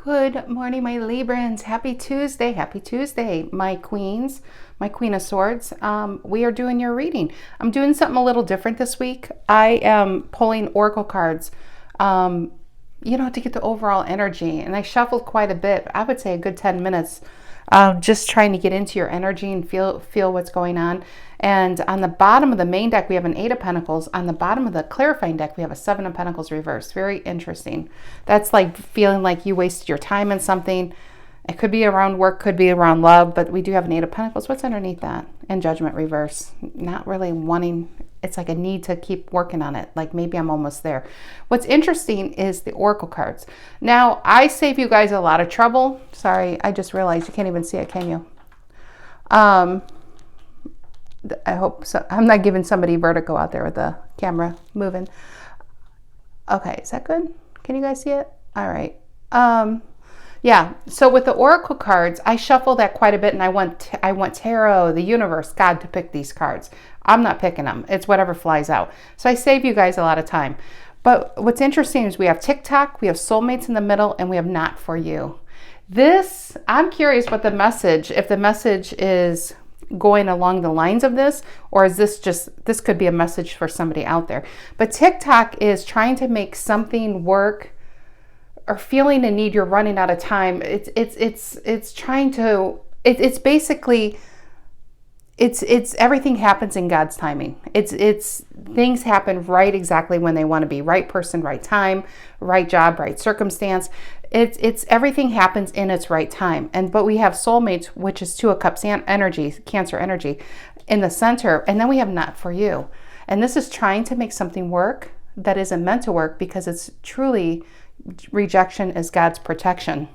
Good morning, my Librans. Happy Tuesday. Happy Tuesday, my queens, my Queen of Swords. We are doing your reading. I'm doing something a little different this week. I am pulling oracle cards, to get the overall energy. And I shuffled quite a bit. I would say a good 10 minutes, just trying to get into your energy and feel what's going on. And on the bottom of the main deck, we have an 8 of Pentacles. On the bottom of the clarifying deck, we have a 7 of Pentacles reversed. Very interesting. That's like feeling like you wasted your time in something. It could be around work, could be around love, but we do have an 8 of Pentacles. What's underneath that? And Judgment reverse. Not really wanting, it's like a need to keep working on it. Like maybe I'm almost there. What's interesting is the oracle cards. Now, I save you guys a lot of trouble. Sorry, I just realized you can't even see it, can you? I hope so. I'm not giving somebody vertigo out there with the camera moving. Okay, is that good? Can you guys see it? All right. Yeah, so with the oracle cards, I shuffled that quite a bit, and I want tarot, the universe, God to pick these cards. I'm not picking them. It's whatever flies out. So I save you guys a lot of time. But what's interesting is we have TikTok, we have soulmates in the middle, and we have not for you. This, I'm curious what the message, if the message is going along the lines of this, or is this could be a message for somebody out there. But TikTok is trying to make something work, or feeling a need, you're running out of time. It's trying to, it's basically, it's everything happens in God's timing. It's things happen right exactly when they want to be. Right person, right time, right job, right circumstance. It's everything happens in its right time. But we have soulmates, which is 2 of Cups energy, Cancer energy in the center. And then we have not for you. And this is trying to make something work that isn't meant to work, because it's truly rejection is God's protection.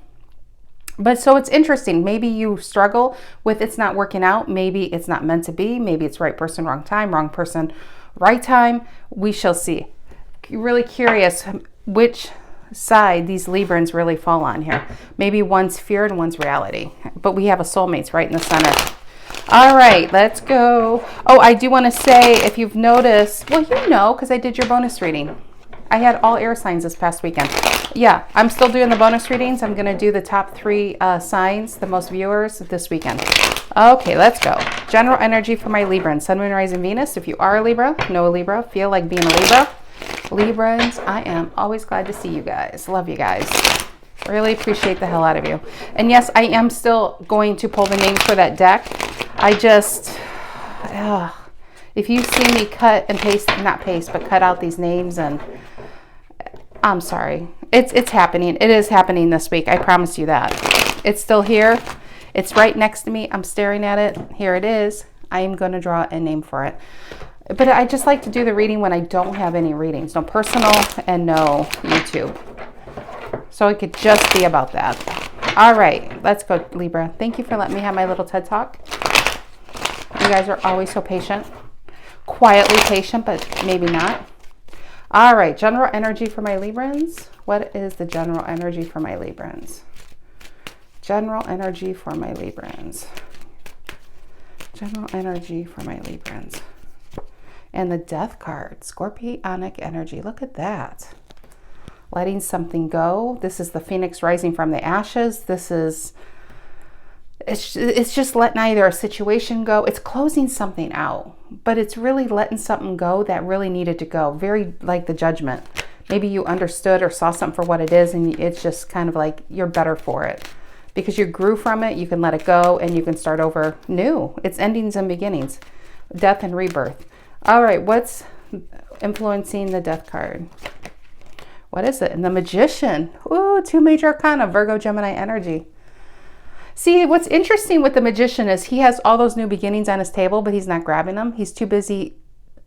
But so it's interesting. Maybe you struggle with it's not working out. Maybe it's not meant to be. Maybe it's right person, wrong time, wrong person, right time. We shall see. Really curious which side these Librans really fall on here. Maybe one's fear and one's reality. But we have a soulmates right in the center. All right, let's go. Oh, I do want to say, if you've noticed, well, because I did your bonus reading. I had all air signs this past weekend. Yeah, I'm still doing the bonus readings. I'm going to do the top 3 signs, the most viewers this weekend. Okay, let's go. General energy for my Libra. Sun, Moon, Rising, Venus. If you are a Libra, know a Libra, feel like being a Libra. Librans, I am always glad to see you guys. Love you guys. Really appreciate the hell out of you. And yes, I am still going to pull the names for that deck. I just, if you see me cut and paste, not paste, but cut out these names, and I'm sorry. It's happening. It is happening this week. I promise you that. It's still here. It's right next to me. I'm staring at it. Here it is. I am going to draw a name for it. But I just like to do the reading when I don't have any readings. No personal and no YouTube. So it could just be about that. All right. Let's go, Libra. Thank you for letting me have my little TED Talk. You guys are always so patient. Quietly patient, but maybe not. All right, general energy for my Librans. What is the general energy for my Librans? General energy for my Librans. General energy for my Librans. And the Death card, Scorpionic energy. Look at that. Letting something go. This is the Phoenix rising from the ashes. This is, it's just letting either a situation go. It's closing something out. But it's really letting something go that really needed to go. Very like the Judgment. Maybe you understood or saw something for what it is, and it's just kind of like you're better for it. Because you grew from it, you can let it go, and you can start over new. It's endings and beginnings. Death and rebirth. All right, what's influencing the Death card? What is it? And the Magician. Ooh, 2 major arcana, Virgo, Gemini energy. See, what's interesting with the Magician is he has all those new beginnings on his table, but he's not grabbing them. He's too busy.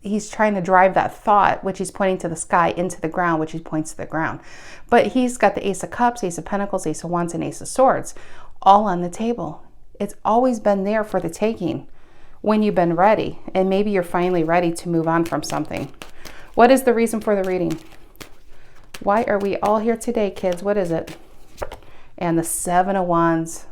He's trying to drive that thought, which he's pointing to the sky, into the ground, which he points to the ground. But he's got the Ace of Cups, Ace of Pentacles, Ace of Wands, and Ace of Swords all on the table. It's always been there for the taking when you've been ready. And maybe you're finally ready to move on from something. What is the reason for the reading? Why are we all here today, kids? What is it? And the 7 of Wands.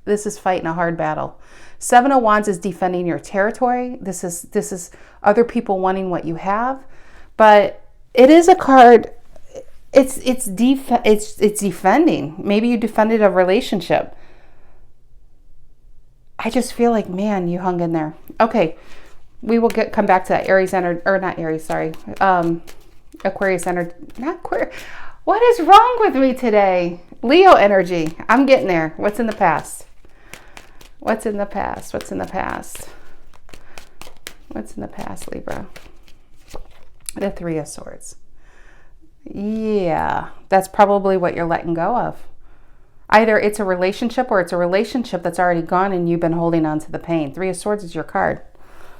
This is fighting a hard battle. 7 of Wands is defending your territory. This is other people wanting what you have. But it is a card It's defending. Maybe you defended a relationship. I just feel like, man, you hung in there. Okay, we will come back to that Aries energy, or not Aries, sorry. Aquarius energy, not Aquarius. What is wrong with me today? Leo energy. I'm getting there. What's in the past? What's in the past? What's in the past? What's in the past, Libra? The Three of Swords. Yeah, that's probably what you're letting go of. Either it's a relationship or it's a relationship that's already gone and you've been holding on to the pain. Three of Swords is your card.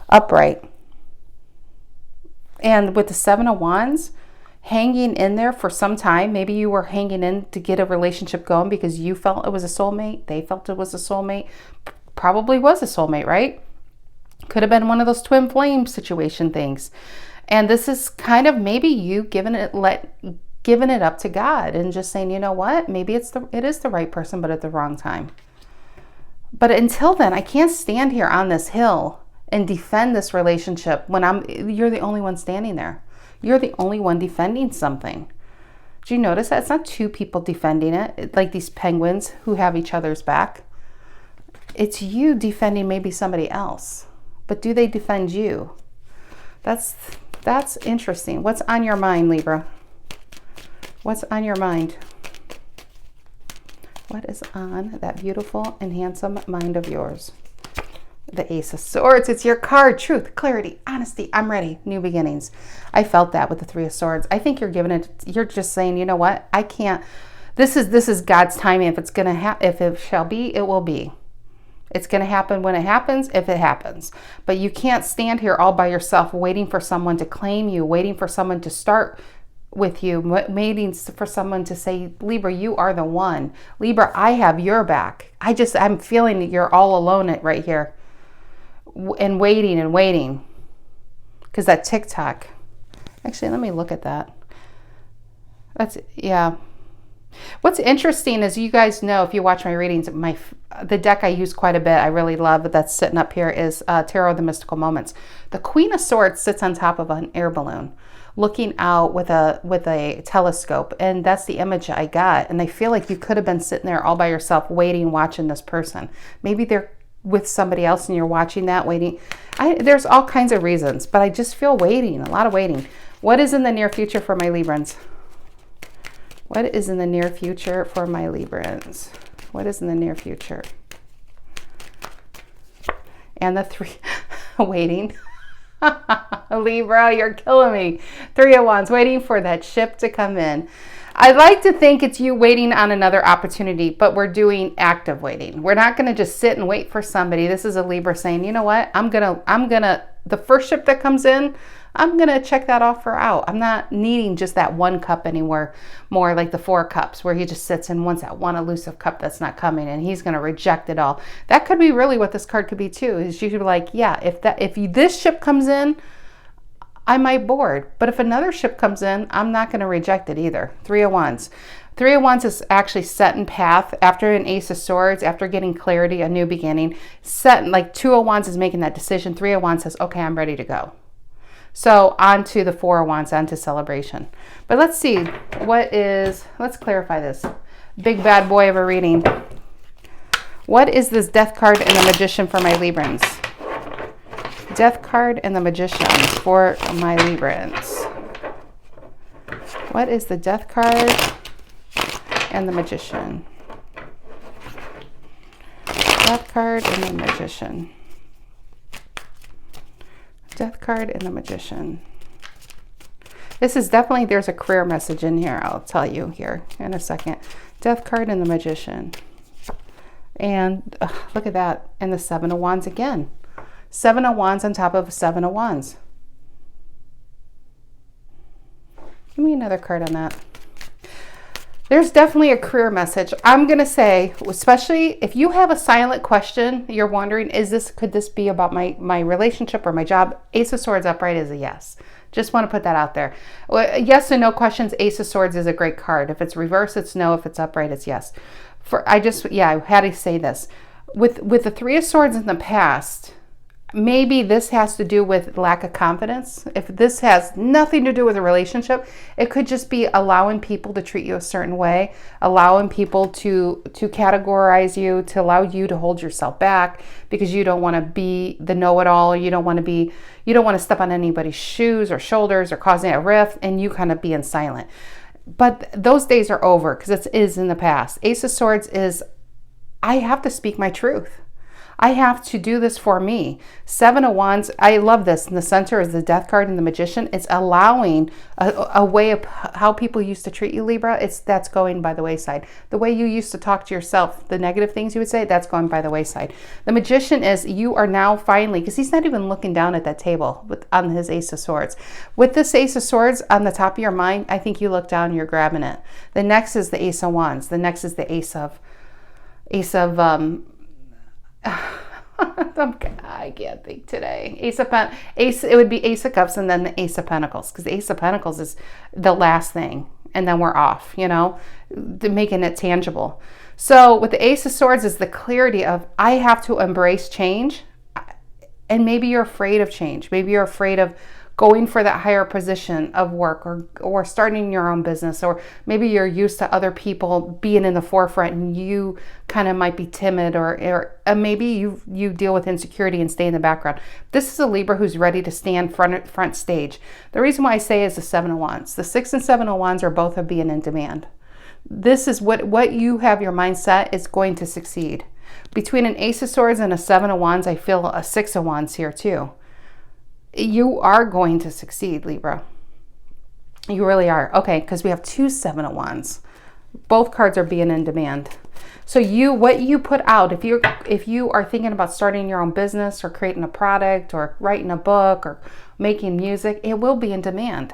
Upright. And with the Seven of Wands, hanging in there for some time. Maybe you were hanging in to get a relationship going because you felt it was a soulmate. They felt it was a soulmate. Probably was a soulmate, right? Could have been one of those twin flame situation things. And this is kind of maybe you giving it up to God and just saying, you know what? Maybe it is the right person, but at the wrong time. But until then, I can't stand here on this hill and defend this relationship when you're the only one standing there. You're the only one defending something. Do you notice that? It's not two people defending it, like these penguins who have each other's back. It's you defending maybe somebody else. But do they defend you? That's interesting. What's on your mind, Libra? What's on your mind? What is on that beautiful and handsome mind of yours? The Ace of Swords. It's your card. Truth, clarity, honesty. I'm ready. New beginnings. I felt that with the Three of Swords. I think you're giving it. You're just saying, you know what? I can't. This is God's timing. If it's gonna happen, if it shall be, it will be. It's going to happen when it happens, if it happens. But you can't stand here all by yourself waiting for someone to claim you, waiting for someone to start with you, waiting for someone to say, Libra, you are the one. Libra, I have your back. I'm feeling that you're all alone right here. And waiting. Because that TikTok. Actually, let me look at that. Yeah. What's interesting is, you guys know, if you watch my readings, the deck I use quite a bit, I really love, that's sitting up here, is Tarot of the Mystical Moments. The Queen of Swords sits on top of an air balloon, looking out with a telescope, and that's the image I got. And I feel like you could have been sitting there all by yourself, waiting, watching this person. Maybe they're with somebody else and you're watching that, waiting. There's all kinds of reasons, but I just feel waiting, a lot of waiting. What is in the near future for my Librans? What is in the near future for my Librans? What is in the near future? And the three, waiting. Libra, you're killing me. Three of Wands, waiting for that ship to come in. I'd like to think it's you waiting on another opportunity, but we're doing active waiting. We're not going to just sit and wait for somebody. This is a Libra saying, you know what? I'm gonna, the first ship that comes in, I'm going to check that offer out. I'm not needing just that one cup anymore, more like the Four Cups, where he just sits and wants that one elusive cup that's not coming, and he's going to reject it all. That could be really what this card could be too, is you could be like, yeah, if this ship comes in, I might board. But if another ship comes in, I'm not going to reject it either. Three of Wands. Three of Wands is actually set in path after an Ace of Swords, after getting clarity, a new beginning. Set, like Two of Wands is making that decision. Three of Wands says, okay, I'm ready to go. So on to the Four of Wands, on to celebration. But let's see, let's clarify this. Big bad boy of a reading. What is this Death card and the Magician for my Librans? Death card and the Magician for my Librans. What is the Death card and the Magician? Death card and the Magician. Death card and the Magician. This is definitely, there's a career message in here. I'll tell you here in a second. Death card and the Magician. And look at that. And the Seven of Wands again. Seven of Wands on top of Seven of Wands. Give me another card on that. There's definitely a career message. I'm going to say, especially if you have a silent question, you're wondering, could this be about my relationship or my job? Ace of Swords upright is a yes. Just want to put that out there. Yes and no questions. Ace of Swords is a great card. If it's reverse, it's no. If it's upright, it's yes. I had to say this. With the Three of Swords in the past, maybe this has to do with lack of confidence. If this has nothing to do with a relationship, it could just be allowing people to treat you a certain way, allowing people to categorize you, to allow you to hold yourself back because you don't want to be the know-it-all. You don't want to step on anybody's shoes or shoulders or causing a rift, and you kind of being silent. But those days are over because it is in the past. Ace of Swords is, I have to speak my truth. I have to do this for me. Seven of Wands, I love this. In the center is the Death card and the Magician. It's allowing a way of how people used to treat you, Libra. That's going by the wayside. The way you used to talk to yourself, the negative things you would say, that's going by the wayside. The Magician is, you are now finally, because he's not even looking down at that table on his Ace of Swords. With this Ace of Swords on the top of your mind, I think you look down, you're grabbing it. The next is the Ace of Wands. The next is the Ace of I can't think today. It would be Ace of Cups and then the Ace of Pentacles, because the Ace of Pentacles is the last thing, and then we're off, making it tangible. So with the Ace of Swords is the clarity of, I have to embrace change. And maybe you're afraid of change. Maybe you're afraid of going for that higher position of work, or starting your own business, or maybe you're used to other people being in the forefront and you kind of might be timid, or maybe you deal with insecurity and stay in the background. This is a Libra who's ready to stand front stage. The reason why I say is the Seven of Wands. The Six and Seven of Wands are both of being in demand. This is what you have your mindset is going to succeed. Between an Ace of Swords and a Seven of Wands, I feel a Six of Wands here too. You are going to succeed, Libra. You really are. Okay, because we have two Seven of Wands. Both cards are being in demand. So what you put out, if you are thinking about starting your own business, or creating a product, or writing a book, or making music, it will be in demand.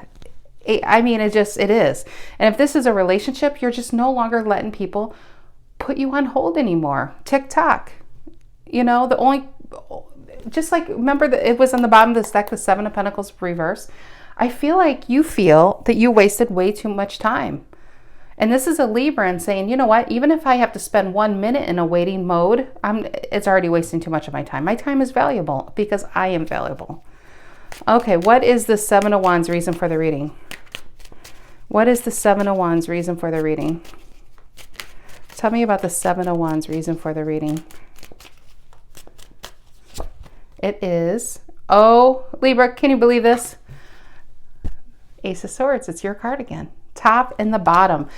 It is. And if this is a relationship, you're just no longer letting people put you on hold anymore. TikTok. Just like, remember that it was on the bottom of this deck, the Seven of Pentacles reverse. I feel like you feel that you wasted way too much time. And this is a Libra and saying, you know what, even if I have to spend 1 minute in a waiting mode, it's already wasting too much of my time. My time is valuable because I am valuable. Okay, what is the Seven of Wands reason for the reading? What is the Seven of Wands reason for the reading? Tell me about the Seven of Wands reason for the reading. It is, oh, Libra, can you believe this? Ace of Swords, it's your card again. Top and the bottom.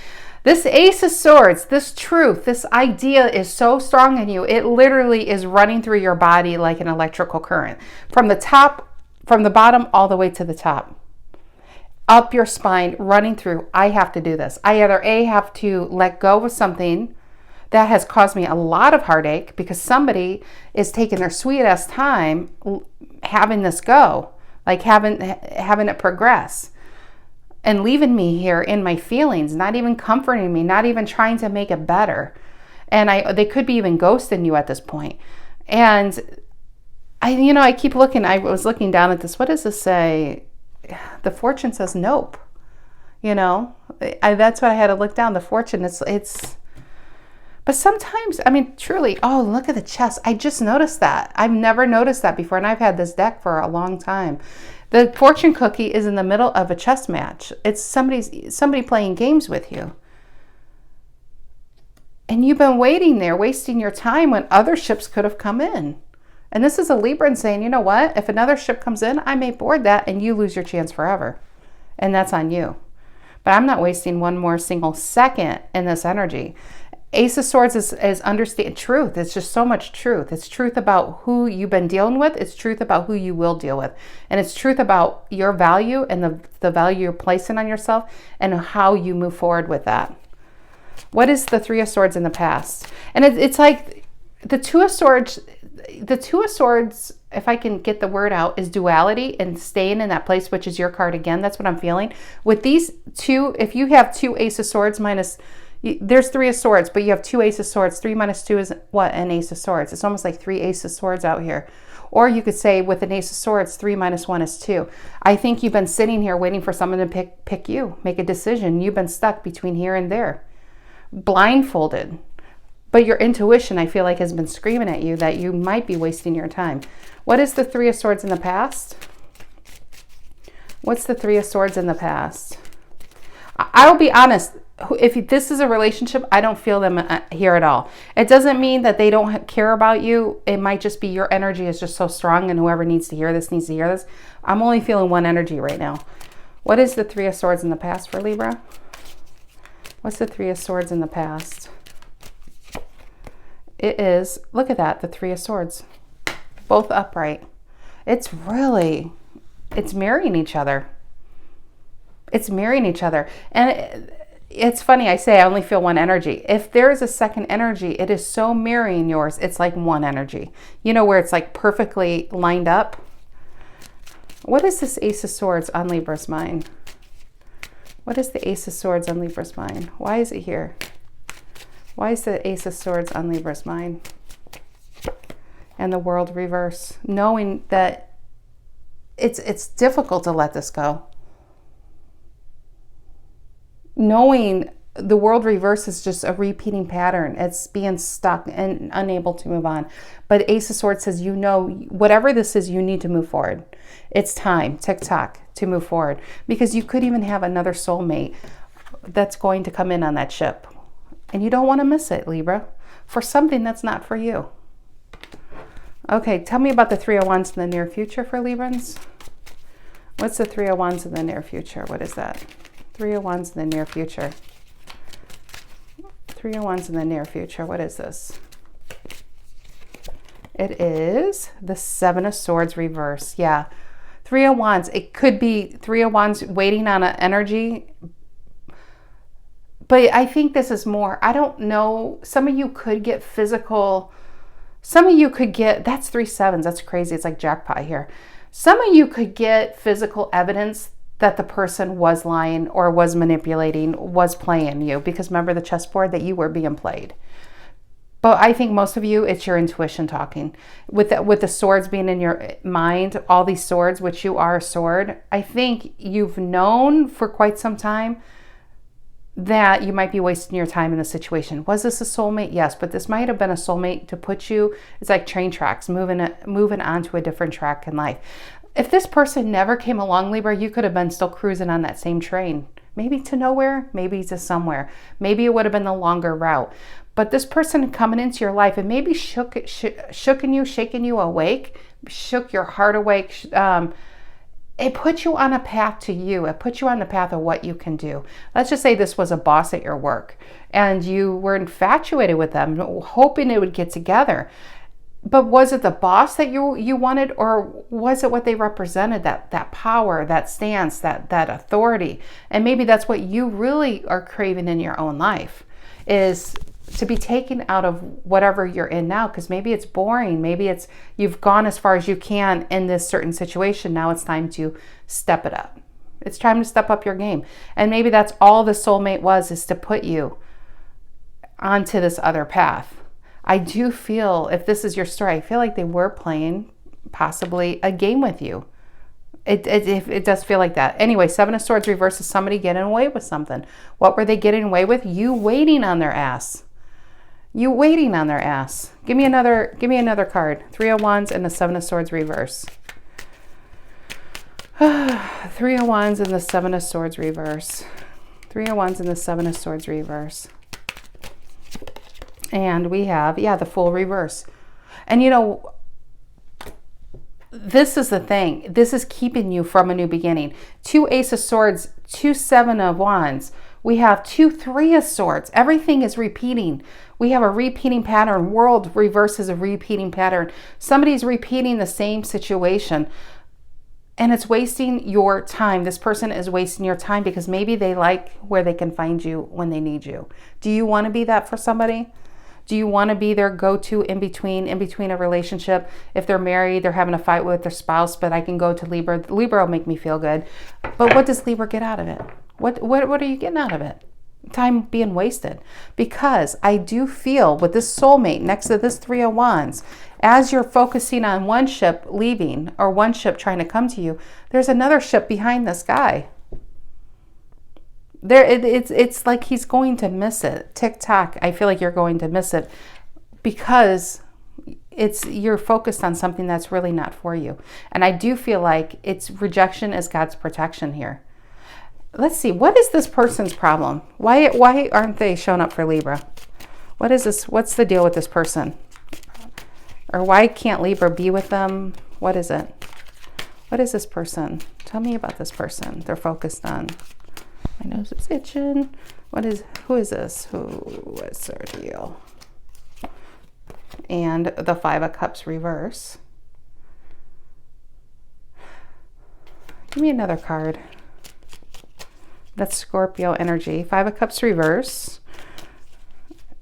This Ace of Swords, this truth, this idea is so strong in you. It literally is running through your body like an electrical current. From the bottom all the way to the top. Up your spine, running through. I have to do this. I either A, have to let go of something that has caused me a lot of heartache because somebody is taking their sweet ass time having this go, like having it progress, and leaving me here in my feelings, not even comforting me, not even trying to make it better. And they could be even ghosting you at this point. And I keep looking, I was looking down at this. What does this say? The fortune says nope. That's what I had to look down. The fortune, but sometimes, truly, oh, look at the chest. I just noticed that. I've never noticed that before, and I've had this deck for a long time. The fortune cookie is in the middle of a chess match. It's somebody playing games with you. And you've been waiting there, wasting your time when other ships could have come in. And this is a Libra saying, you know what? If another ship comes in, I may board that and you lose your chance forever. And that's on you. But I'm not wasting one more single second in this energy. Ace of Swords is understand truth. It's just so much truth. It's truth about who you've been dealing with. It's truth about who you will deal with. And it's truth about your value and the value you're placing on yourself and how you move forward with that. What is the Three of Swords in the past? And it's like the Two of Swords. The Two of Swords, if I can get the word out, is duality and staying in that place, which is your card again. That's what I'm feeling. With these two, if you have two Ace of Swords minus... There's Three of Swords, but you have two Ace of Swords. 3 minus 2 is what? An Ace of Swords. It's almost like 3 Ace of Swords out here. Or you could say with an Ace of Swords, 3 minus 1 is 2. I think you've been sitting here waiting for someone to pick you, make a decision. You've been stuck between here and there. Blindfolded. But your intuition, I feel like, has been screaming at you that you might be wasting your time. What is the Three of Swords in the past? What's the Three of Swords in the past? I'll be honest. If this is a relationship, I don't feel them here at all. It doesn't mean that they don't care about you. It might just be your energy is just so strong, and whoever needs to hear this needs to hear this. I'm only feeling one energy right now. What is the Three of Swords in the past for Libra? What's the Three of Swords in the past? It is, look at that, the Three of Swords. Both upright. It's marrying each other. It's marrying each other. And it's funny, I say I only feel one energy. If there is a second energy, it is so mirroring yours. It's like one energy. You know, where it's like perfectly lined up. What is this Ace of Swords on Libra's mind? What is the Ace of Swords on Libra's mind? Why is it here? Why is the Ace of Swords on Libra's mind? And the World reverse. Knowing that it's difficult to let this go. Knowing the World reverse is just a repeating pattern. It's being stuck and unable to move on. But Ace of Swords says, you know, whatever this is, you need to move forward. It's time, tick-tock, to move forward. Because you could even have another soulmate that's going to come in on that ship. And you don't want to miss it, Libra, for something that's not for you. Okay, tell me about the Three of Wands in the near future for Librans. What's the Three of Wands in the near future? What is that? Three of Wands in the near future. Three of Wands in the near future. What is this? It is the Seven of Swords reverse. Yeah. Three of Wands. It could be Three of Wands waiting on an energy. But I think this is more, I don't know. Some of you could get physical. Some of you could get, that's 3 sevens. That's crazy. It's like jackpot here. Some of you could get physical evidence that the person was lying or was manipulating, was playing you. Because remember the chessboard, that you were being played. But I think most of you, it's your intuition talking. With the swords being in your mind, all these swords, which you are a sword, I think you've known for quite some time that you might be wasting your time in a situation. Was this a soulmate? Yes, but this might have been a soulmate to put you, it's like train tracks, moving on to a different track in life. If this person never came along, Libra, you could have been still cruising on that same train. Maybe to nowhere, maybe to somewhere. Maybe it would have been the longer route. But this person coming into your life and maybe shaking you awake, shook your heart awake. It put you on a path to you. It put you on the path of what you can do. Let's just say this was a boss at your work and you were infatuated with them, hoping it would get together. But was it the boss that you wanted, or was it what they represented, that power, that stance, that authority? And maybe that's what you really are craving in your own life, is to be taken out of whatever you're in now, because maybe it's boring. Maybe it's you've gone as far as you can in this certain situation. Now it's time to step it up. It's time to step up your game. And maybe that's all the soulmate was, is to put you onto this other path. I do feel, if this is your story, I feel like they were playing possibly a game with you. It does feel like that. Anyway, Seven of Swords reverse is somebody getting away with something. What were they getting away with? You waiting on their ass. You waiting on their ass. Give me another card. Three of Wands and the Seven of Swords reverse. Three of Wands and the Seven of Swords reverse. Three of Wands and the Seven of Swords reverse. And we have, the Fool reverse. And you know, this is the thing. This is keeping you from a new beginning. 2 Ace of Swords, 2 Seven of Wands. We have 2 Three of Swords. Everything is repeating. We have a repeating pattern. World reverse is a repeating pattern. Somebody's repeating the same situation. And it's wasting your time. This person is wasting your time because maybe they like where they can find you when they need you. Do you want to be that for somebody? Do you want to be their go-to in between a relationship? If they're married, they're having a fight with their spouse, but I can go to Libra. Libra will make me feel good. But what does Libra get out of it? What are you getting out of it? Time being wasted. Because I do feel with this soulmate next to this Three of Wands, as you're focusing on one ship leaving or one ship trying to come to you, there's another ship behind this guy. It's like he's going to miss it. TikTok, I feel like you're going to miss it because you're focused on something that's really not for you. And I do feel like it's rejection is God's protection here. Let's see, what is this person's problem? Why aren't they showing up for Libra? What is this? What's the deal with this person? Or why can't Libra be with them? What is it? What is this person? Tell me about this person they're focused on. My nose is itching. Who is this? What's their deal? And the Five of Cups reverse. Give me another card. That's Scorpio energy. Five of Cups reverse.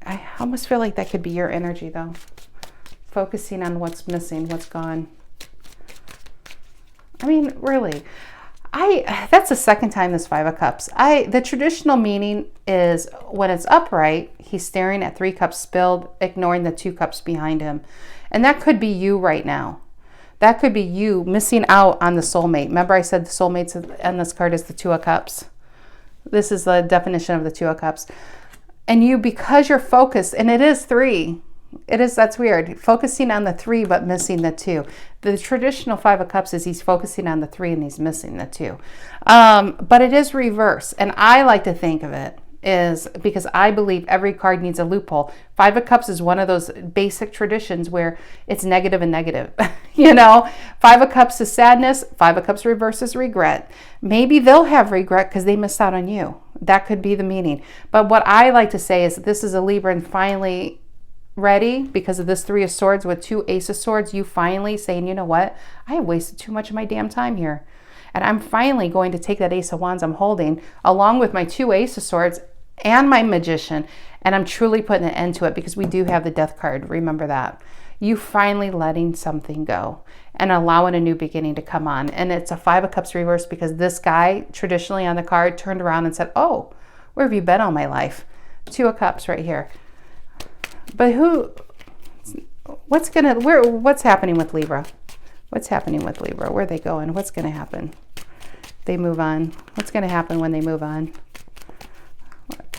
I almost feel like that could be your energy though. Focusing on what's missing, what's gone. I mean, really. That's the second time this Five of Cups. The traditional meaning is when it's upright, he's staring at 3 cups spilled, ignoring the 2 cups behind him. And that could be you right now. That could be you missing out on the soulmate. Remember I said the soulmates on this card is the 2 of Cups. This is the definition of the 2 of Cups. And you, because you're focused, and it is 3. That's weird. Focusing on the 3, but missing the 2. The traditional Five of Cups is he's focusing on the 3 and he's missing the 2. But it is reverse. And I like to think of it is because I believe every card needs a loophole. Five of Cups is one of those basic traditions where it's negative and negative. You know, Five of Cups is sadness. Five of Cups reverse is regret. Maybe they'll have regret because they missed out on you. That could be the meaning. But what I like to say is this is a Libra and finally ready because of this 3 of Swords with 2 Ace of Swords. You finally saying, you know what? I have wasted too much of my damn time here. And I'm finally going to take that Ace of Wands I'm holding along with my 2 Ace of Swords and my Magician. And I'm truly putting an end to it because we do have the Death card. Remember that. You finally letting something go and allowing a new beginning to come on. And it's a Five of Cups reverse because this guy traditionally on the card turned around and said, oh, where have you been all my life? 2 of Cups right here. But what's happening with Libra? What's happening with Libra? Where are they going? What's going to happen? They move on. What's going to happen when they move on?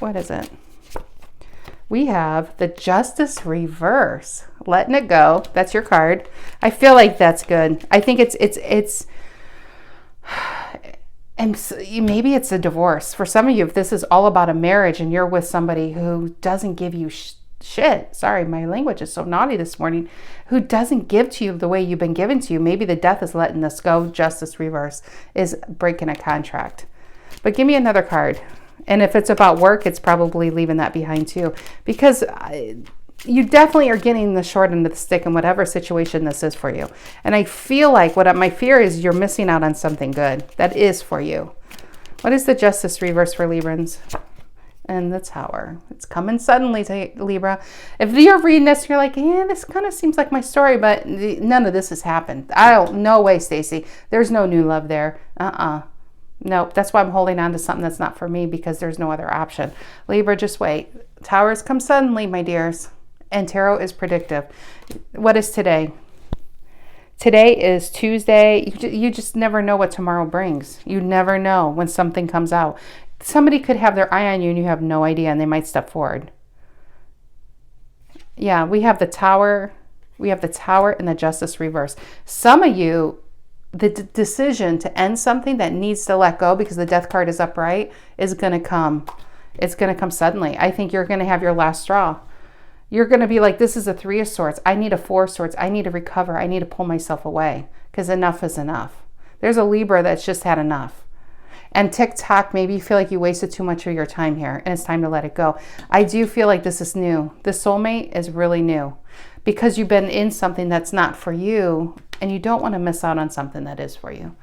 What is it? We have the Justice reverse. Letting it go. That's your card. I feel like that's good. I think it's and maybe it's a divorce. For some of you, if this is all about a marriage and you're with somebody who doesn't give you shit. Sorry, my language is so naughty this morning. Who doesn't give to you the way you've been given to you. Maybe the Death is letting this go. Justice reverse is breaking a contract. But give me another card. And if it's about work, it's probably leaving that behind too. Because you definitely are getting the short end of the stick in whatever situation this is for you. And I feel like my fear is you're missing out on something good that is for you. What is the Justice reverse for Librans? And the Tower. It's coming suddenly to Libra. If you're reading this, you're like, yeah, this kind of seems like my story, but none of this has happened. No way, Stacy. There's no new love there. Nope. That's why I'm holding on to something that's not for me because there's no other option. Libra, just wait. Towers come suddenly, my dears. And tarot is predictive. What is today? Today is Tuesday. You just never know what tomorrow brings. You never know when something comes out. Somebody could have their eye on you and you have no idea and they might step forward. Yeah, we have the Tower. We have the Tower and the Justice reverse. Some of you, the decision to end something that needs to let go because the Death card is upright is going to come. It's going to come suddenly. I think you're going to have your last straw. You're going to be like, this is a 3 of Swords. I need a 4 of Swords. I need to recover. I need to pull myself away because enough is enough. There's a Libra that's just had enough. And TikTok, maybe you feel like you wasted too much of your time here and it's time to let it go. I do feel like this is new. The soulmate is really new because you've been in something that's not for you and you don't want to miss out on something that is for you.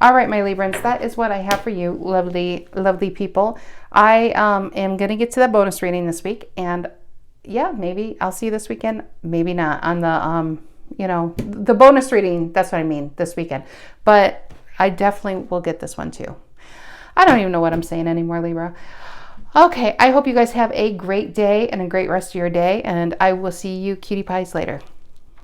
All right, my Librans, that is what I have for you, lovely, lovely people. I am going to get to that bonus reading this week. And yeah, maybe I'll see you this weekend. Maybe not on the, the bonus reading. That's what I mean this weekend. But I definitely will get this one too. I don't even know what I'm saying anymore, Libra. Okay, I hope you guys have a great day and a great rest of your day, and I will see you cutie pies later.